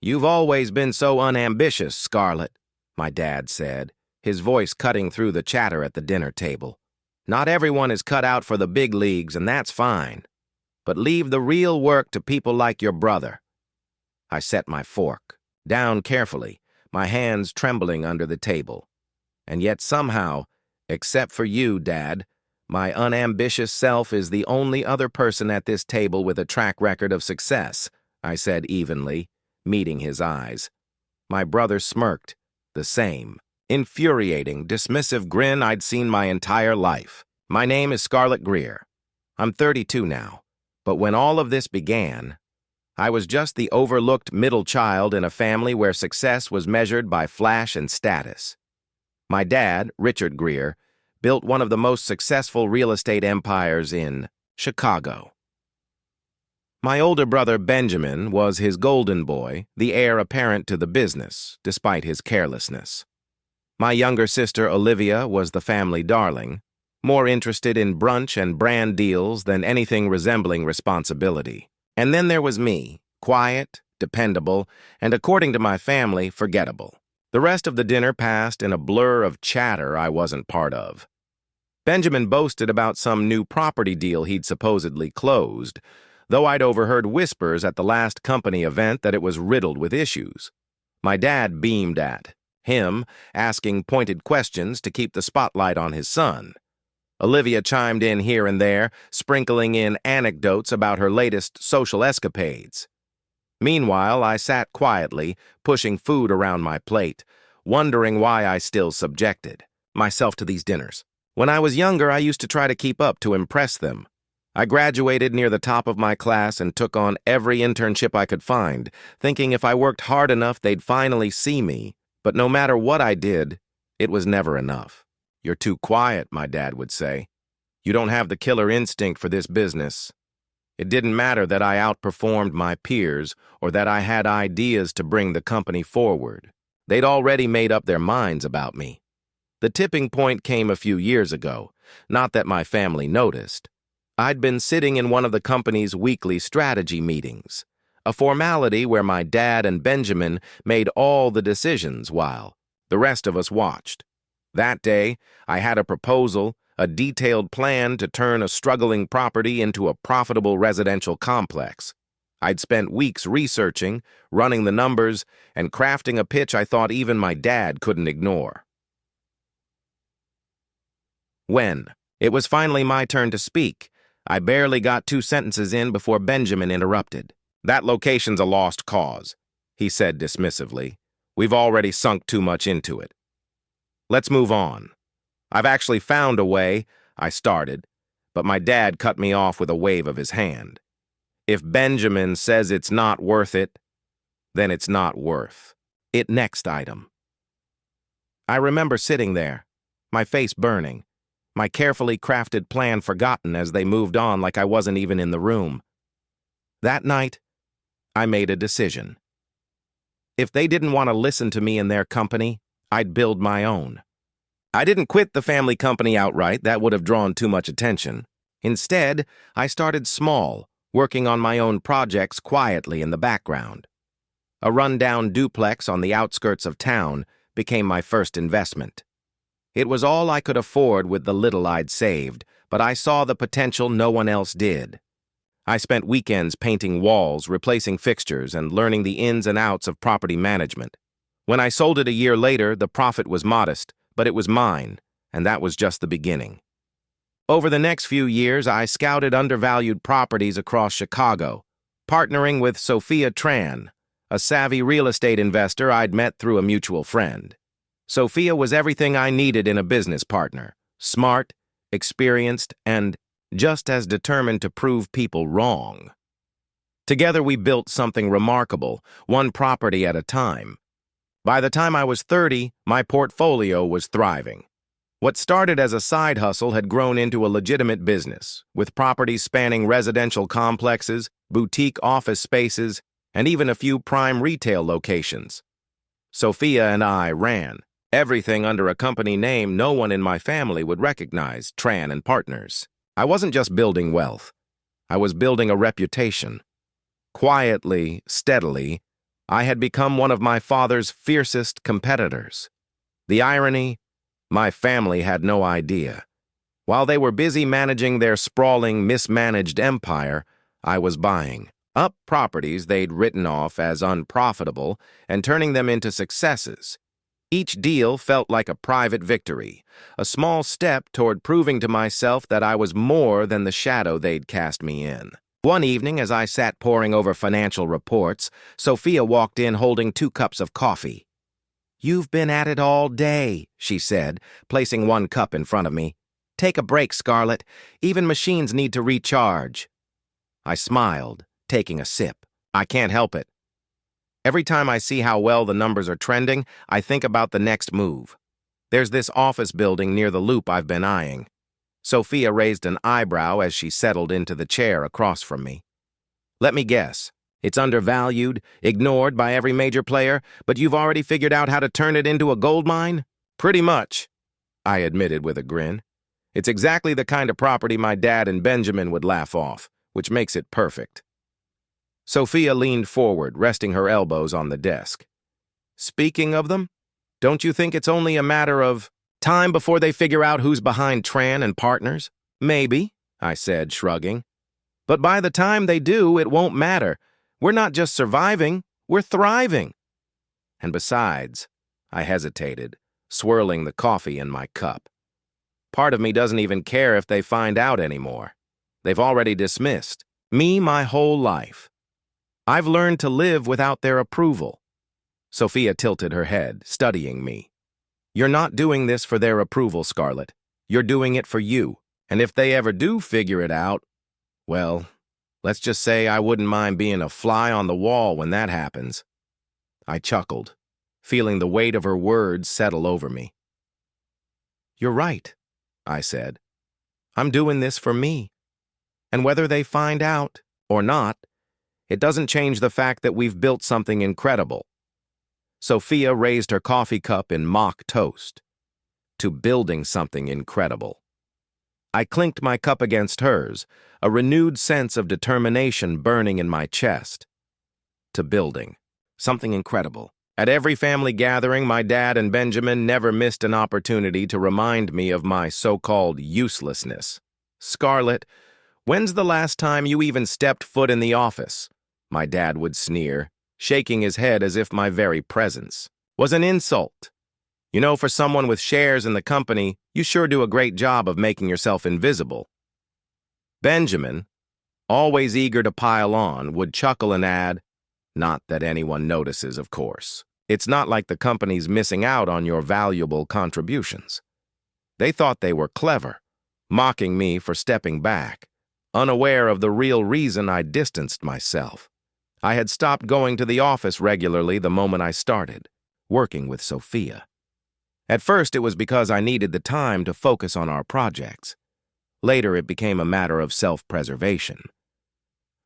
"You've always been so unambitious, Scarlet," my dad said, his voice cutting through the chatter at the dinner table. "Not everyone is cut out for the big leagues, and that's fine. But leave the real work to people like your brother." I set my fork down carefully, my hands trembling under the table. And yet somehow, except for you, Dad, my unambitious self is the only other person at this table with a track record of success, I said evenly, meeting his eyes. My brother smirked, the same infuriating, dismissive grin I'd seen my entire life. "My name is Scarlet Greer. I'm 32 now, but when all of this began, I was just the overlooked middle child in a family where success was measured by flash and status. My dad, Richard Greer, built one of the most successful real estate empires in Chicago. My older brother, Benjamin, was his golden boy, the heir apparent to the business, despite his carelessness. My younger sister, Olivia, was the family darling, more interested in brunch and brand deals than anything resembling responsibility. And then there was me, quiet, dependable, and according to my family, forgettable. The rest of the dinner passed in a blur of chatter I wasn't part of. Benjamin boasted about some new property deal he'd supposedly closed, though I'd overheard whispers at the last company event that it was riddled with issues. My dad beamed at him, asking pointed questions to keep the spotlight on his son. Olivia chimed in here and there, sprinkling in anecdotes about her latest social escapades. Meanwhile, I sat quietly, pushing food around my plate, wondering why I still subjected myself to these dinners. When I was younger, I used to try to keep up to impress them. I graduated near the top of my class and took on every internship I could find, thinking if I worked hard enough, they'd finally see me. But no matter what I did, it was never enough. "You're too quiet," my dad would say. "You don't have the killer instinct for this business." It didn't matter that I outperformed my peers or that I had ideas to bring the company forward. They'd already made up their minds about me. The tipping point came a few years ago, not that my family noticed. I'd been sitting in one of the company's weekly strategy meetings, a formality where my dad and Benjamin made all the decisions while the rest of us watched. That day, I had a proposal, a detailed plan to turn a struggling property into a profitable residential complex. I'd spent weeks researching, running the numbers, and crafting a pitch I thought even my dad couldn't ignore. When it was finally my turn to speak, I barely got 2 sentences in before Benjamin interrupted. "That location's a lost cause," he said dismissively. "We've already sunk too much into it. Let's move on. I've actually found a way," I started, but my dad cut me off with a wave of his hand. "If Benjamin says it's not worth it, then it's not worth it." Next item. I remember sitting there, my face burning, my carefully crafted plan forgotten as they moved on like I wasn't even in the room. That night, I made a decision. If they didn't want to listen to me in their company, I'd build my own. I didn't quit the family company outright, that would have drawn too much attention. Instead, I started small, working on my own projects quietly in the background. A rundown duplex on the outskirts of town became my first investment. It was all I could afford with the little I'd saved, but I saw the potential no one else did. I spent weekends painting walls, replacing fixtures, and learning the ins and outs of property management. When I sold it a year later, the profit was modest, but it was mine, and that was just the beginning. Over the next few years, I scouted undervalued properties across Chicago, partnering with Sophia Tran, a savvy real estate investor I'd met through a mutual friend. Sophia was everything I needed in a business partner: smart, experienced, and just as determined to prove people wrong. Together we built something remarkable, one property at a time. By the time I was 30, my portfolio was thriving. What started as a side hustle had grown into a legitimate business, with properties spanning residential complexes, boutique office spaces, and even a few prime retail locations. Sophia and I ran everything under a company name no one in my family would recognize, Tran and Partners. I wasn't just building wealth. I was building a reputation. Quietly, steadily, I had become one of my father's fiercest competitors. The irony, my family had no idea. While they were busy managing their sprawling, mismanaged empire, I was buying up properties they'd written off as unprofitable and turning them into successes. Each deal felt like a private victory, a small step toward proving to myself that I was more than the shadow they'd cast me in. One evening, as I sat poring over financial reports, Sophia walked in holding 2 cups of coffee. "You've been at it all day," she said, placing 1 cup in front of me. "Take a break, Scarlet. Even machines need to recharge." I smiled, taking a sip. I can't help it. Every time I see how well the numbers are trending, I think about the next move. There's this office building near the loop I've been eyeing. Sophia raised an eyebrow as she settled into the chair across from me. "Let me guess. It's undervalued, ignored by every major player, but you've already figured out how to turn it into a gold mine?" "Pretty much," I admitted with a grin. "It's exactly the kind of property my dad and Benjamin would laugh off, which makes it perfect." Sophia leaned forward, resting her elbows on the desk. "Speaking of them, don't you think it's only a matter of time before they figure out who's behind Tran and Partners?" "Maybe," I said, shrugging. "But by the time they do, it won't matter. We're not just surviving, we're thriving." And besides, I hesitated, swirling the coffee in my cup. Part of me doesn't even care if they find out anymore. They've already dismissed me my whole life. I've learned to live without their approval. Sophia tilted her head, studying me. "You're not doing this for their approval, Scarlet. You're doing it for you. And if they ever do figure it out, well, let's just say I wouldn't mind being a fly on the wall when that happens." I chuckled, feeling the weight of her words settle over me. "You're right," I said. "I'm doing this for me. And whether they find out or not, it doesn't change the fact that we've built something incredible." Sophia raised her coffee cup in mock toast. "To building something incredible." I clinked my cup against hers, a renewed sense of determination burning in my chest. To building something incredible. At every family gathering, my dad and Benjamin never missed an opportunity to remind me of my so-called uselessness. "Scarlet, when's the last time you even stepped foot in the office?" my dad would sneer, shaking his head as if my very presence was an insult. "You know, for someone with shares in the company, you sure do a great job of making yourself invisible." Benjamin, always eager to pile on, would chuckle and add, "Not that anyone notices, of course. It's not like the company's missing out on your valuable contributions." They thought they were clever, mocking me for stepping back, unaware of the real reason I distanced myself. I had stopped going to the office regularly the moment I started, working with Sophia. At first, it was because I needed the time to focus on our projects. Later, it became a matter of self-preservation.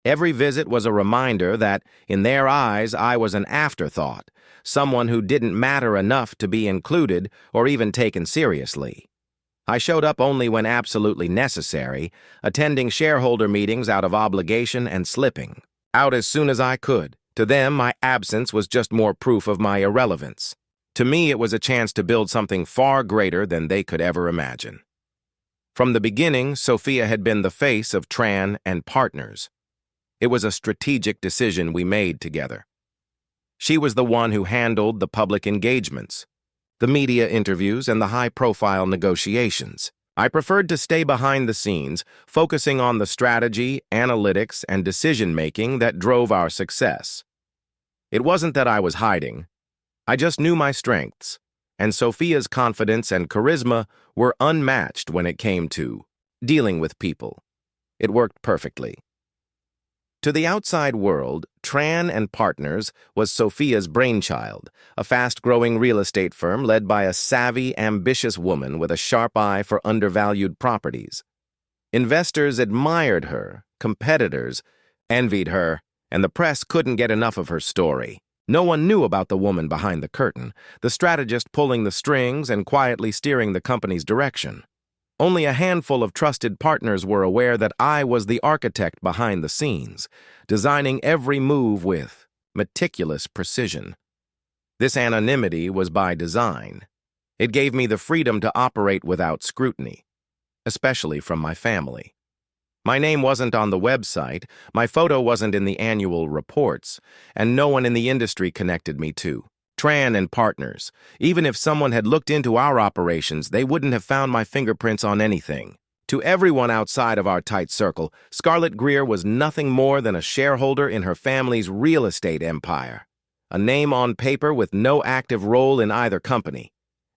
Every visit was a reminder that, in their eyes, I was an afterthought, someone who didn't matter enough to be included or even taken seriously. I showed up only when absolutely necessary, attending shareholder meetings out of obligation and slipping out as soon as I could. To them, my absence was just more proof of my irrelevance. To me, it was a chance to build something far greater than they could ever imagine. From the beginning, Sophia had been the face of Tran and Partners. It was a strategic decision we made together. She was the one who handled the public engagements, the media interviews, and the high-profile negotiations. I preferred to stay behind the scenes, focusing on the strategy, analytics, and decision-making that drove our success. It wasn't that I was hiding. I just knew my strengths, and Sophia's confidence and charisma were unmatched when it came to dealing with people. It worked perfectly. To the outside world, Tran and Partners was Sophia's brainchild, a fast-growing real estate firm led by a savvy, ambitious woman with a sharp eye for undervalued properties. Investors admired her, competitors envied her, and the press couldn't get enough of her story. No one knew about the woman behind the curtain, the strategist pulling the strings and quietly steering the company's direction. Only a handful of trusted partners were aware that I was the architect behind the scenes, designing every move with meticulous precision. This anonymity was by design. It gave me the freedom to operate without scrutiny, especially from my family. My name wasn't on the website, my photo wasn't in the annual reports, and no one in the industry connected me to Tran and Partners. Even if someone had looked into our operations, they wouldn't have found my fingerprints on anything. To everyone outside of our tight circle, Scarlet Greer was nothing more than a shareholder in her family's real estate empire, a name on paper with no active role in either company.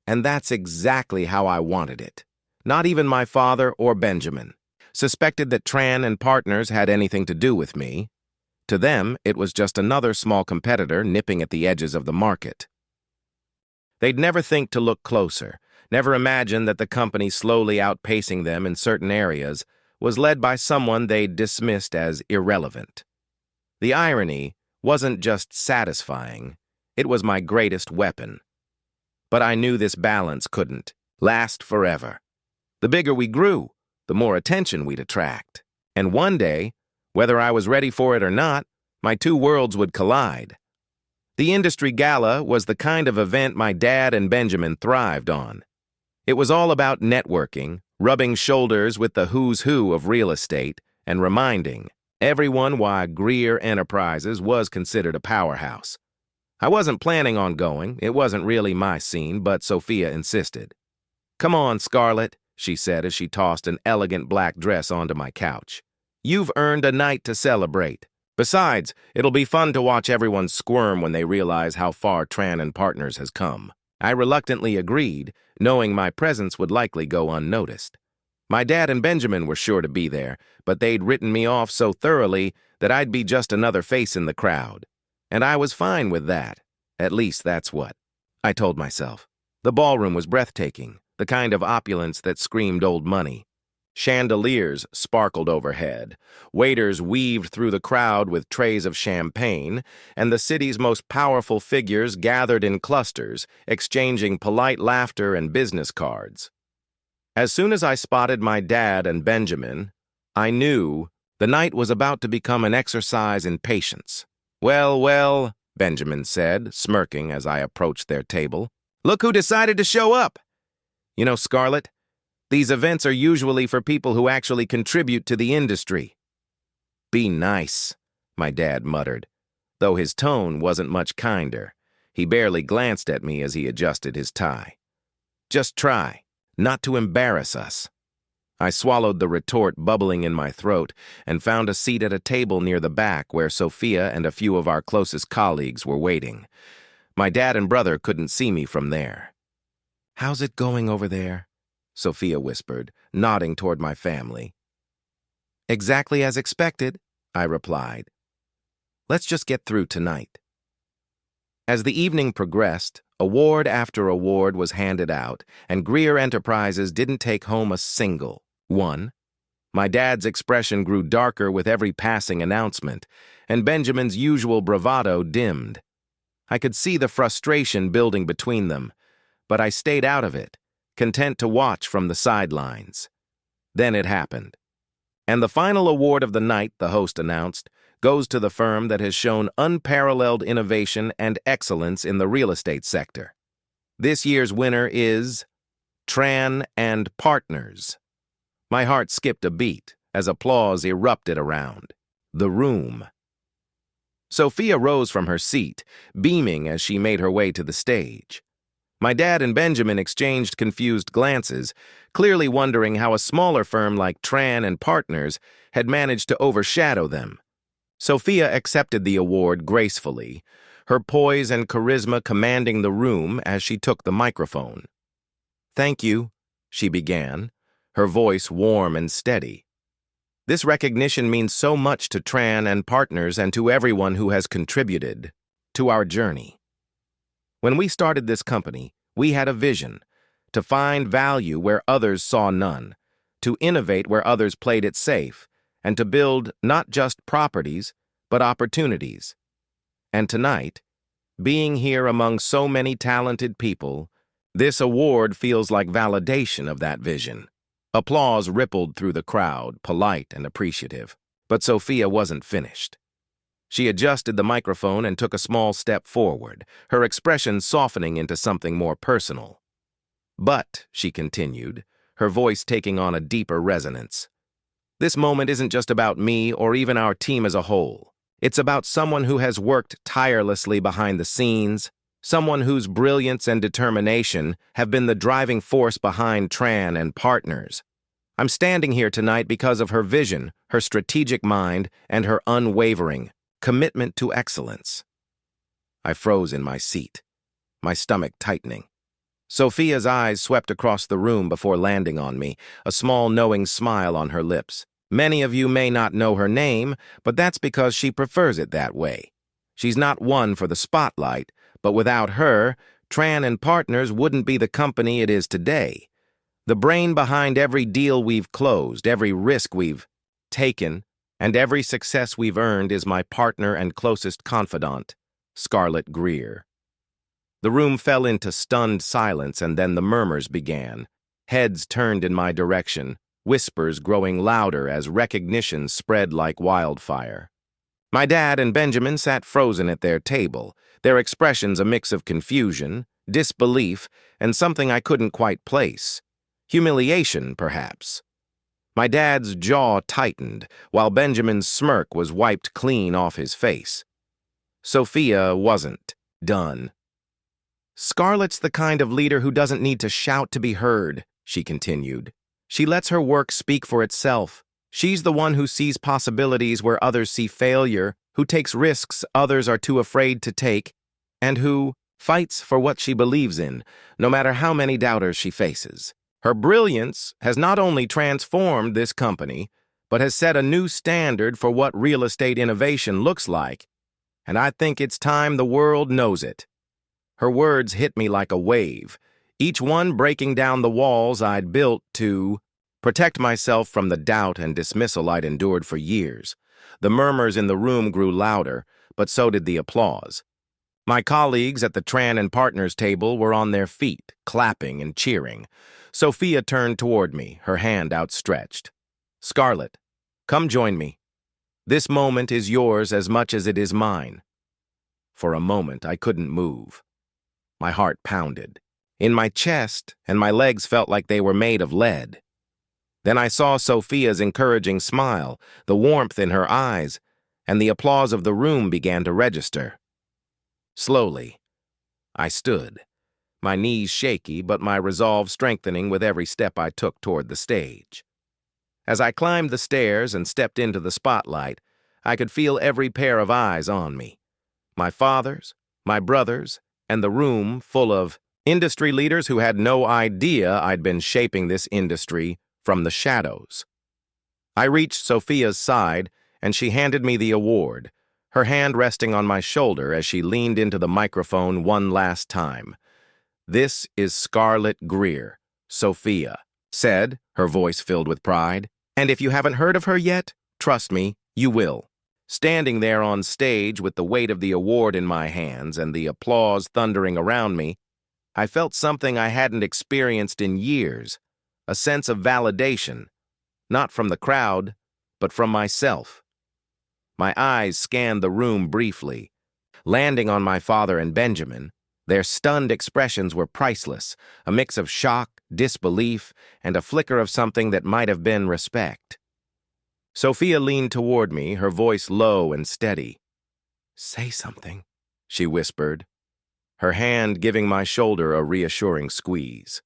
And that's exactly how I wanted it. Not even my father or Benjamin suspected that Tran and Partners had anything to do with me. To them, it was just another small competitor nipping at the edges of the market. They'd never think to look closer, never imagine that the company slowly outpacing them in certain areas was led by someone they'd dismissed as irrelevant. The irony wasn't just satisfying, it was my greatest weapon. But I knew this balance couldn't last forever. The bigger we grew, the more attention we'd attract. And one day, whether I was ready for it or not, my two worlds would collide. The industry gala was the kind of event my dad and Benjamin thrived on. It was all about networking, rubbing shoulders with the who's who of real estate, and reminding everyone why Greer Enterprises was considered a powerhouse. I wasn't planning on going, it wasn't really my scene, but Sophia insisted. "Come on, Scarlet," she said as she tossed an elegant black dress onto my couch. "You've earned a night to celebrate. Besides, it'll be fun to watch everyone squirm when they realize how far Tran and Partners has come." I reluctantly agreed, knowing my presence would likely go unnoticed. My dad and Benjamin were sure to be there, but they'd written me off so thoroughly that I'd be just another face in the crowd. And I was fine with that. At least that's what I told myself. The ballroom was breathtaking, the kind of opulence that screamed old money. Chandeliers sparkled overhead, waiters weaved through the crowd with trays of champagne, and the city's most powerful figures gathered in clusters, exchanging polite laughter and business cards. As soon as I spotted my dad and Benjamin, I knew the night was about to become an exercise in patience. "Well, well," Benjamin said, smirking as I approached their table. "Look who decided to show up! You know, Scarlet, these events are usually for people who actually contribute to the industry." "Be nice," my dad muttered, though his tone wasn't much kinder. He barely glanced at me as he adjusted his tie. "Just try not to embarrass us." I swallowed the retort bubbling in my throat and found a seat at a table near the back where Sophia and a few of our closest colleagues were waiting. My dad and brother couldn't see me from there. "How's it going over there?" Sophia whispered, nodding toward my family. "Exactly as expected," I replied. "Let's just get through tonight." As the evening progressed, award after award was handed out, and Greer Enterprises didn't take home a single one. My dad's expression grew darker with every passing announcement, and Benjamin's usual bravado dimmed. I could see the frustration building between them, but I stayed out of it, content to watch from the sidelines. Then it happened. And the final award of the night, the host announced, goes to the firm that has shown unparalleled innovation and excellence in the real estate sector. This year's winner is Tran and Partners. My heart skipped a beat as applause erupted around the room. Sophia rose from her seat, beaming as she made her way to the stage. My dad and Benjamin exchanged confused glances, clearly wondering how a smaller firm like Tran and Partners had managed to overshadow them. Sophia accepted the award gracefully, her poise and charisma commanding the room as she took the microphone. "Thank you," she began, her voice warm and steady. "This recognition means so much to Tran and Partners and to everyone who has contributed to our journey. When we started this company, we had a vision: to find value where others saw none, to innovate where others played it safe, and to build not just properties, but opportunities. And tonight, being here among so many talented people, this award feels like validation of that vision." Applause rippled through the crowd, polite and appreciative. But Sophia wasn't finished. She adjusted the microphone and took a small step forward, her expression softening into something more personal. "But," she continued, her voice taking on a deeper resonance, "this moment isn't just about me or even our team as a whole. It's about someone who has worked tirelessly behind the scenes, someone whose brilliance and determination have been the driving force behind Tran and Partners. I'm standing here tonight because of her vision, her strategic mind, and her unwavering commitment to excellence." I froze in my seat, my stomach tightening. Sophia's eyes swept across the room before landing on me, a small knowing smile on her lips. "Many of you may not know her name, but that's because she prefers it that way. She's not one for the spotlight, but without her, Tran and Partners wouldn't be the company it is today. The brain behind every deal we've closed, every risk we've taken, and every success we've earned is my partner and closest confidant, Scarlet Greer." The room fell into stunned silence, and then the murmurs began. Heads turned in my direction, whispers growing louder as recognition spread like wildfire. My dad and Benjamin sat frozen at their table, their expressions a mix of confusion, disbelief, and something I couldn't quite place. Humiliation, perhaps. My dad's jaw tightened, while Benjamin's smirk was wiped clean off his face. Sophia wasn't done. "Scarlet's the kind of leader who doesn't need to shout to be heard," she continued. "She lets her work speak for itself. She's the one who sees possibilities where others see failure, who takes risks others are too afraid to take, and who fights for what she believes in, no matter how many doubters she faces. Her brilliance has not only transformed this company, but has set a new standard for what real estate innovation looks like, and I think it's time the world knows it." Her words hit me like a wave, each one breaking down the walls I'd built to protect myself from the doubt and dismissal I'd endured for years. The murmurs in the room grew louder, but so did the applause. My colleagues at the Tran and Partners table were on their feet, clapping and cheering. Sophia turned toward me, her hand outstretched. "Scarlet, come join me. This moment is yours as much as it is mine." For a moment, I couldn't move. My heart pounded in my chest, and my legs felt like they were made of lead. Then I saw Sophia's encouraging smile, the warmth in her eyes, and the applause of the room began to register. Slowly, I stood, my knees shaky but my resolve strengthening with every step I took toward the stage. As I climbed the stairs and stepped into the spotlight, I could feel every pair of eyes on me. My father's, my brother's, and the room full of industry leaders who had no idea I'd been shaping this industry from the shadows. I reached Sophia's side, and she handed me the award, her hand resting on my shoulder as she leaned into the microphone one last time. "This is Scarlet Greer," Sophia said, her voice filled with pride. "And if you haven't heard of her yet, trust me, you will." Standing there on stage with the weight of the award in my hands and the applause thundering around me, I felt something I hadn't experienced in years, a sense of validation, not from the crowd, but from myself. My eyes scanned the room briefly, landing on my father and Benjamin. Their stunned expressions were priceless, a mix of shock, disbelief, and a flicker of something that might have been respect. Sophia leaned toward me, her voice low and steady. "Say something," she whispered, her hand giving my shoulder a reassuring squeeze.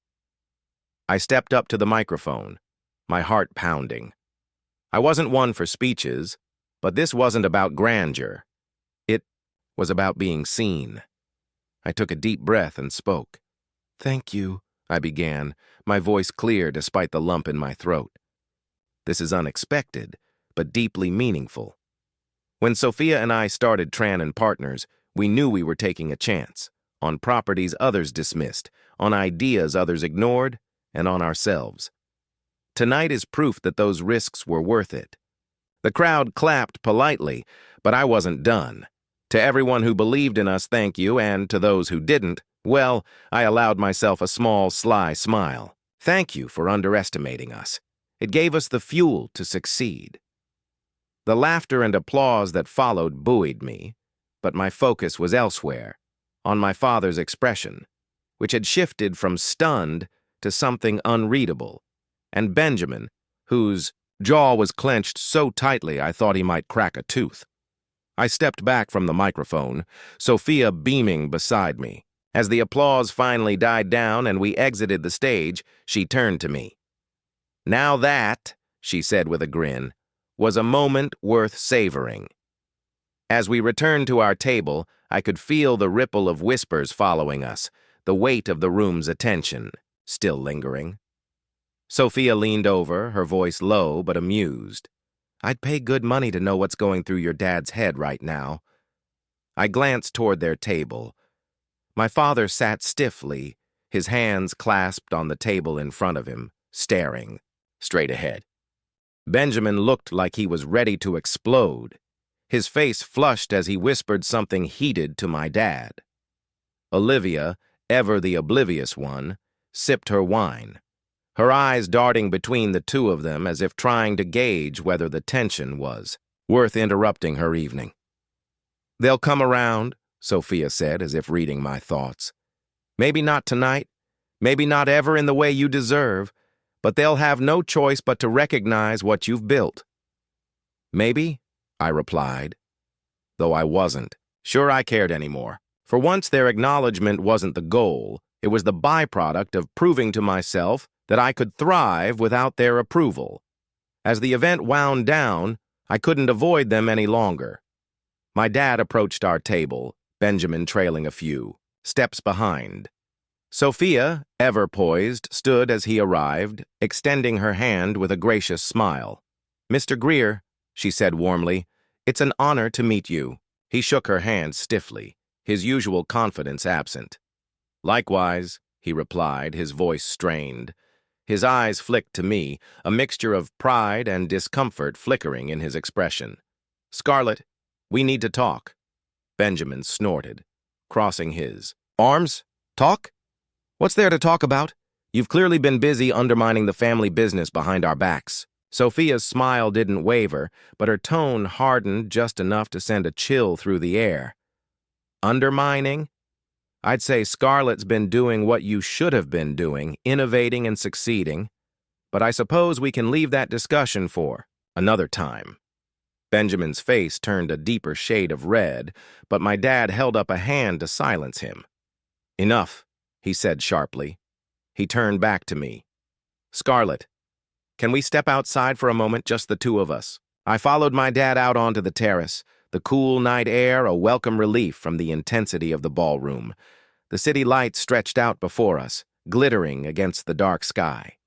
I stepped up to the microphone, my heart pounding. I wasn't one for speeches, but this wasn't about grandeur. It was about being seen. I took a deep breath and spoke. "Thank you," I began, my voice clear despite the lump in my throat. This is unexpected, but deeply meaningful. When Sophia and I started Tran and Partners, we knew we were taking a chance, on properties others dismissed, on ideas others ignored, and on ourselves. Tonight is proof that those risks were worth it. The crowd clapped politely, but I wasn't done. To everyone who believed in us, thank you, and to those who didn't, well, I allowed myself a small, sly smile. Thank you for underestimating us. It gave us the fuel to succeed. The laughter and applause that followed buoyed me, but my focus was elsewhere, on my father's expression, which had shifted from stunned to something unreadable, and Benjamin, whose jaw was clenched so tightly I thought he might crack a tooth. I stepped back from the microphone, Sophia beaming beside me. As the applause finally died down and we exited the stage, she turned to me. "Now that," she said with a grin, "was a moment worth savoring." As we returned to our table, I could feel the ripple of whispers following us, the weight of the room's attention, still lingering. Sophia leaned over, her voice low but amused. "I'd pay good money to know what's going through your dad's head right now." I glanced toward their table. My father sat stiffly, his hands clasped on the table in front of him, staring straight ahead. Benjamin looked like he was ready to explode. His face flushed as he whispered something heated to my dad. Olivia, ever the oblivious one, sipped her wine, her eyes darting between the two of them as if trying to gauge whether the tension was worth interrupting her evening. "They'll come around," Sophia said, as if reading my thoughts. "Maybe not tonight, maybe not ever in the way you deserve, but they'll have no choice but to recognize what you've built." "Maybe," I replied, though I wasn't sure I cared anymore. For once, their acknowledgement wasn't the goal. It was the byproduct of proving to myself that I could thrive without their approval. As the event wound down, I couldn't avoid them any longer. My dad approached our table, Benjamin trailing a few steps behind. Sophia, ever poised, stood as he arrived, extending her hand with a gracious smile. "Mr. Greer," she said warmly, "it's an honor to meet you." He shook her hand stiffly, his usual confidence absent. "Likewise," he replied, his voice strained. His eyes flicked to me, a mixture of pride and discomfort flickering in his expression. "Scarlet, we need to talk." Benjamin snorted, crossing his arms. "Talk? What's there to talk about? You've clearly been busy undermining the family business behind our backs." Sophia's smile didn't waver, but her tone hardened just enough to send a chill through the air. "Undermining? I'd say Scarlet's been doing what you should have been doing, innovating and succeeding. But I suppose we can leave that discussion for another time." Benjamin's face turned a deeper shade of red, but my dad held up a hand to silence him. "Enough," he said sharply. He turned back to me. "Scarlet, can we step outside for a moment, just the two of us?" I followed my dad out onto the terrace, the cool night air a welcome relief from the intensity of the ballroom. The city lights stretched out before us, glittering against the dark sky.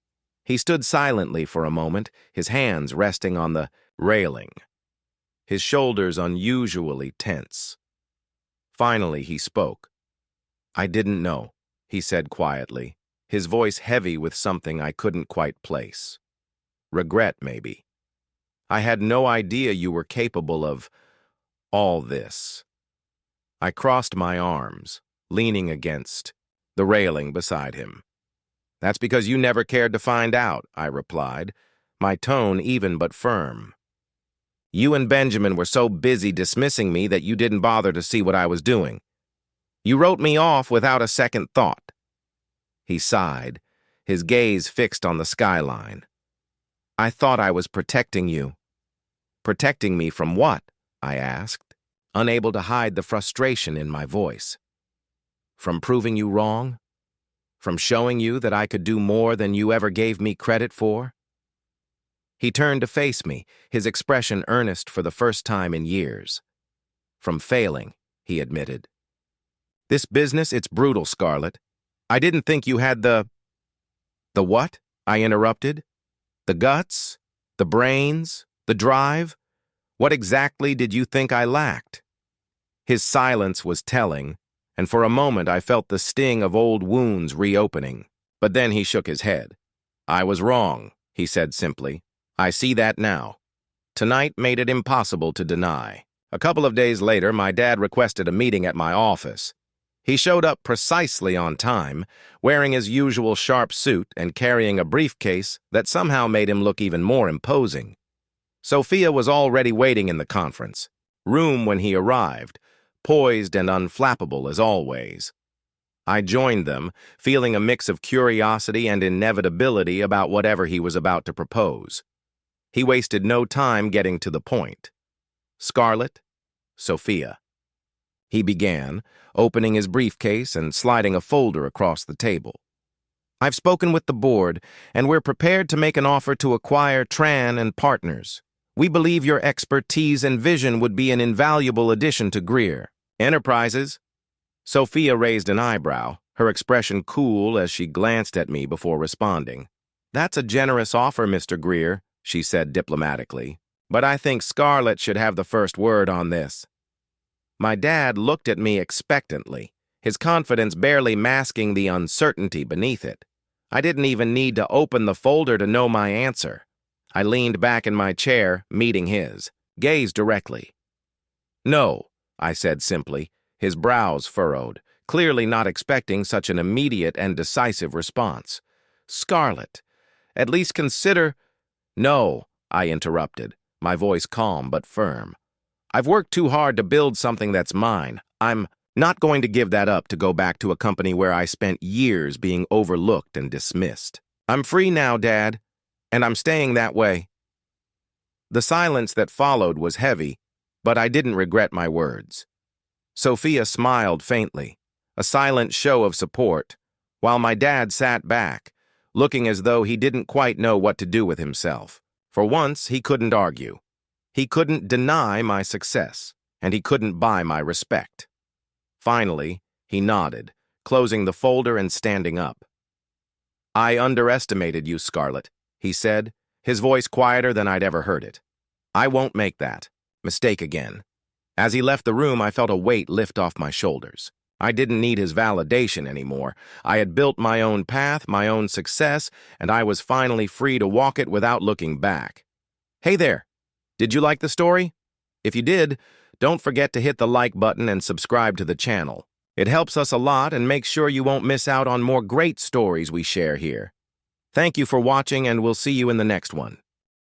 He stood silently for a moment, his hands resting on the railing, his shoulders unusually tense. Finally, he spoke. "I didn't know," he said quietly, his voice heavy with something I couldn't quite place. "Regret, maybe. I had no idea you were capable of all this." I crossed my arms, leaning against the railing beside him. "That's because you never cared to find out," I replied, my tone even but firm. "You and Benjamin were so busy dismissing me that you didn't bother to see what I was doing. You wrote me off without a second thought." He sighed, his gaze fixed on the skyline. "I thought I was protecting you." "Protecting me from what?" I asked, unable to hide the frustration in my voice. "From proving you wrong? From showing you that I could do more than you ever gave me credit for?" He turned to face me, his expression earnest for the first time in years. "From failing," he admitted. "This business, it's brutal, Scarlet. I didn't think you had the what?" I interrupted. "The guts? The brains? The drive? What exactly did you think I lacked?" His silence was telling, and for a moment I felt the sting of old wounds reopening. But then he shook his head. "I was wrong," he said simply. "I see that now. Tonight made it impossible to deny." A couple of days later, my dad requested a meeting at my office. He showed up precisely on time, wearing his usual sharp suit and carrying a briefcase that somehow made him look even more imposing. Sophia was already waiting in the conference room when he arrived, poised and unflappable as always. I joined them, feeling a mix of curiosity and inevitability about whatever he was about to propose. He wasted no time getting to the point. Scarlet, Sophia. He began, opening his briefcase and sliding a folder across the table. I've spoken with the board, and we're prepared to make an offer to acquire Tran and Partners. We believe your expertise and vision would be an invaluable addition to Greer Enterprises. Sophia raised an eyebrow, her expression cool as she glanced at me before responding. That's a generous offer, Mr. Greer, she said diplomatically, but I think Scarlet should have the first word on this. My dad looked at me expectantly, his confidence barely masking the uncertainty beneath it. I didn't even need to open the folder to know my answer. I leaned back in my chair, meeting his, gaze directly. No, I said simply, his brows furrowed, clearly not expecting such an immediate and decisive response. Scarlet, at least consider— No, I interrupted, my voice calm but firm. I've worked too hard to build something that's mine. I'm not going to give that up to go back to a company where I spent years being overlooked and dismissed. I'm free now, Dad, and I'm staying that way. The silence that followed was heavy, but I didn't regret my words. Sophia smiled faintly, a silent show of support, while my dad sat back, looking as though he didn't quite know what to do with himself. For once, he couldn't argue. He couldn't deny my success, and he couldn't buy my respect. Finally, he nodded, closing the folder and standing up. I underestimated you, Scarlet, he said, his voice quieter than I'd ever heard it. I won't make that mistake again. As he left the room, I felt a weight lift off my shoulders. I didn't need his validation anymore. I had built my own path, my own success, and I was finally free to walk it without looking back. Hey there! Did you like the story? If you did, don't forget to hit the like button and subscribe to the channel. It helps us a lot and makes sure you won't miss out on more great stories we share here. Thank you for watching, and we'll see you in the next one.